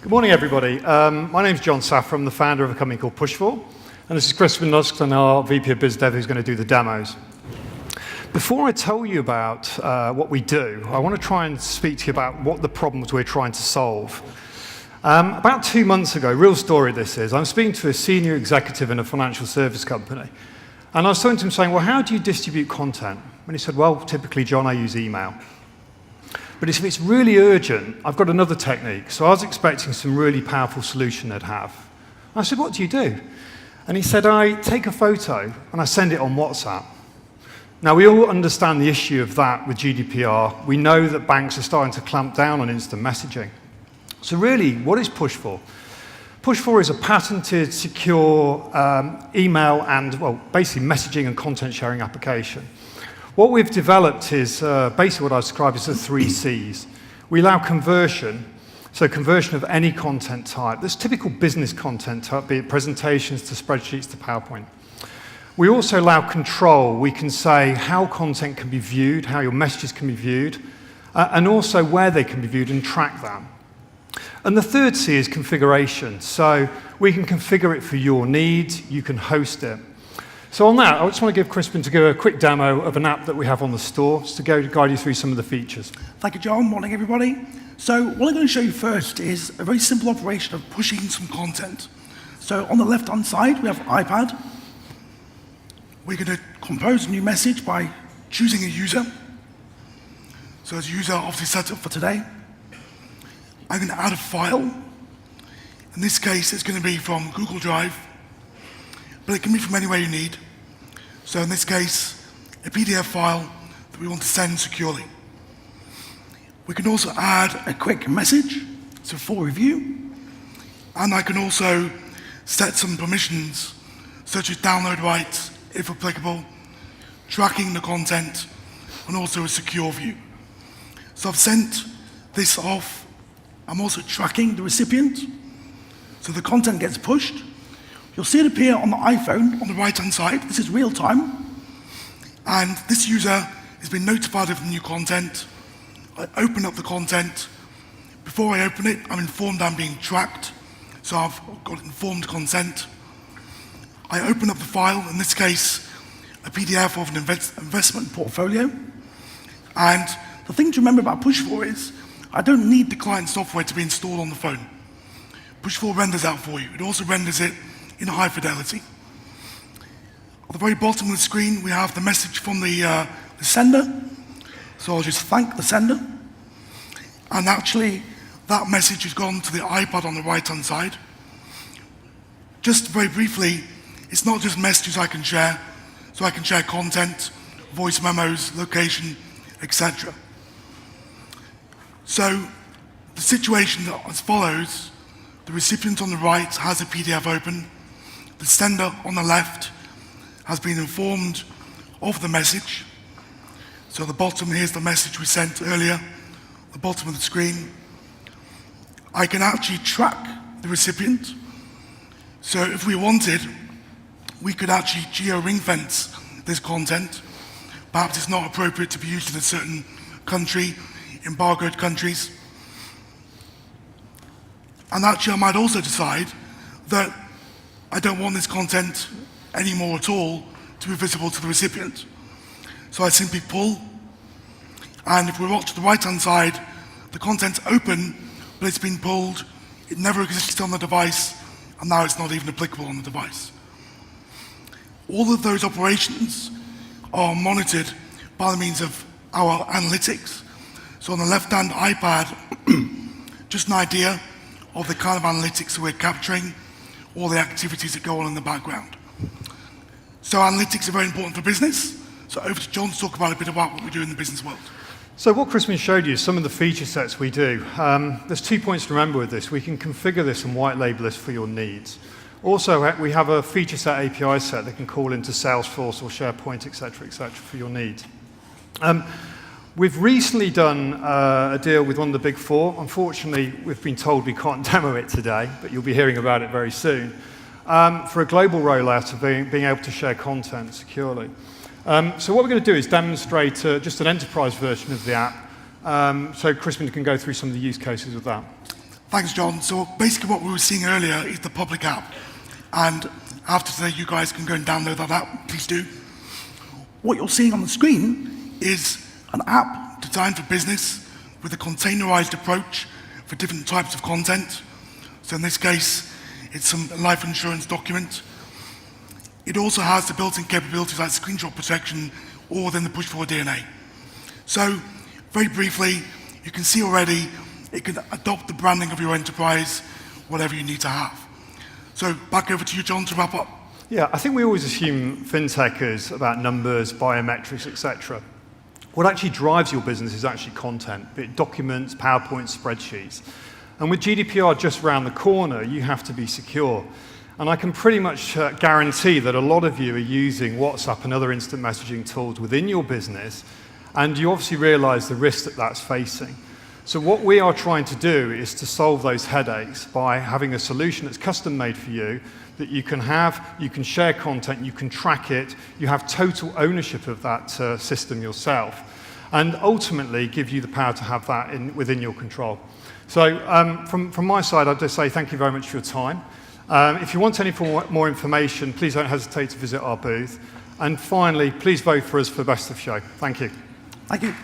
Good morning, everybody. My name is John Saffer. I'm the founder of a company called Pushfor, and this is Crispin Luskin, our VP of Biz Dev, who's going to do the demos. Before I tell you about what we do, I want to try and speak to you about what the problems we're trying to solve. About 2 months ago, real story this is, I'm speaking to a senior executive in a financial service company, and I was talking to him saying, well, how do you distribute content? And he said, well, typically, John, I use email. But if it's really urgent, I've got another technique. So I was expecting some really powerful solution they'd have. I said, what do you do? And he said, I take a photo and I send it on WhatsApp. Now, we all understand the issue of that with GDPR. We know that banks are starting to clamp down on instant messaging. So really, what is Pushfor? Pushfor is a patented, secure email and, well, basically messaging and content sharing application. What we've developed is basically what I describe as the 3 C's. We allow conversion, so conversion of any content type. That's typical business content type, be it presentations to spreadsheets to PowerPoint. We also allow control. We can say how content can be viewed, how your messages can be viewed, and also where they can be viewed and track that. And the 3rd C is configuration. So we can configure it for your needs. You can host it. So on that, I just want to give Crispin to give a quick demo of an app that we have on the store, just to guide you through some of the features. Thank you, John. Morning, everybody. So what I'm going to show you first is a very simple operation of pushing some content. So on the left-hand side, we have iPad. We're going to compose a new message by choosing a user. So as a user, obviously set up for today. I'm going to add a file. In this case, it's going to be from Google Drive, but it can be from anywhere you need. So in this case, a PDF file that we want to send securely. We can also add a quick message, so for review. And I can also set some permissions, such as download rights, if applicable, tracking the content, and also a secure view. So I've sent this off. I'm also tracking the recipient, so the content gets pushed. You'll see it appear on the iPhone on the right-hand side. This is real time. And this user has been notified of the new content. I open up the content. Before I open it, I'm informed I'm being tracked. So I've got informed consent. I open up the file, in this case, a PDF of an investment portfolio. And the thing to remember about Pushfor is, I don't need the client software to be installed on the phone. Pushfor renders out for you. It also renders it in high fidelity. At the very bottom of the screen, we have the message from the sender. So I'll just thank the sender. And actually, that message has gone to the iPad on the right-hand side. Just very briefly, it's not just messages I can share. So I can share content, voice memos, location, etc. So the situation is as follows. The recipient on the right has a PDF open. The sender on the left has been informed of the message. So at the bottom, here's the message we sent earlier, at the bottom of the screen. I can actually track the recipient. So if we wanted, we could actually geo-ring fence this content. Perhaps it's not appropriate to be used in a certain country, embargoed countries. And actually, I might also decide that I don't want this content anymore at all to be visible to the recipient. So I simply pull, and if we watch the right-hand side, the content's open, but it's been pulled, it never existed on the device, and now it's not even applicable on the device. All of those operations are monitored by the means of our analytics. So on the left-hand iPad, just an idea of the kind of analytics that we're capturing, all the activities that go on in the background. So analytics are very important for business. So over to John to talk about a bit about what we do in the business world. So what Crispin showed you is some of the feature sets we do. There's 2 points to remember with this. We can configure this and white label this for your needs. Also, we have a feature set API set that can call into Salesforce or SharePoint, et cetera, for your needs. We've recently done a deal with one of the big 4. Unfortunately, we've been told we can't demo it today, but you'll be hearing about it very soon, for a global rollout of being able to share content securely. So what we're going to do is demonstrate just an enterprise version of the app, so Crispin can go through some of the use cases of that. Thanks, John. So basically what we were seeing earlier is the public app. And after today, you guys can go and download that app. Please do. What you're seeing on the screen is an app designed for business with a containerized approach for different types of content. So in this case, it's some life insurance document. It also has the built-in capabilities like screenshot protection all within the Pushfor DNA. So very briefly, you can see already it can adopt the branding of your enterprise, whatever you need to have. So back over to you, John, to wrap up. Yeah, I think we always assume fintech is about numbers, biometrics, etc. What actually drives your business is actually content, be it documents, PowerPoint, spreadsheets. And with GDPR just around the corner, you have to be secure. And I can pretty much guarantee that a lot of you are using WhatsApp and other instant messaging tools within your business, and you obviously realize the risk that that's facing. So what we are trying to do is to solve those headaches by having a solution that's custom made for you, that you can have, you can share content, you can track it, you have total ownership of that system yourself, and ultimately give you the power to have that within your control. So from my side, I'd just say thank you very much for your time. If you want any more information, please don't hesitate to visit our booth. And finally, please vote for us for Best of Show. Thank you. Thank you.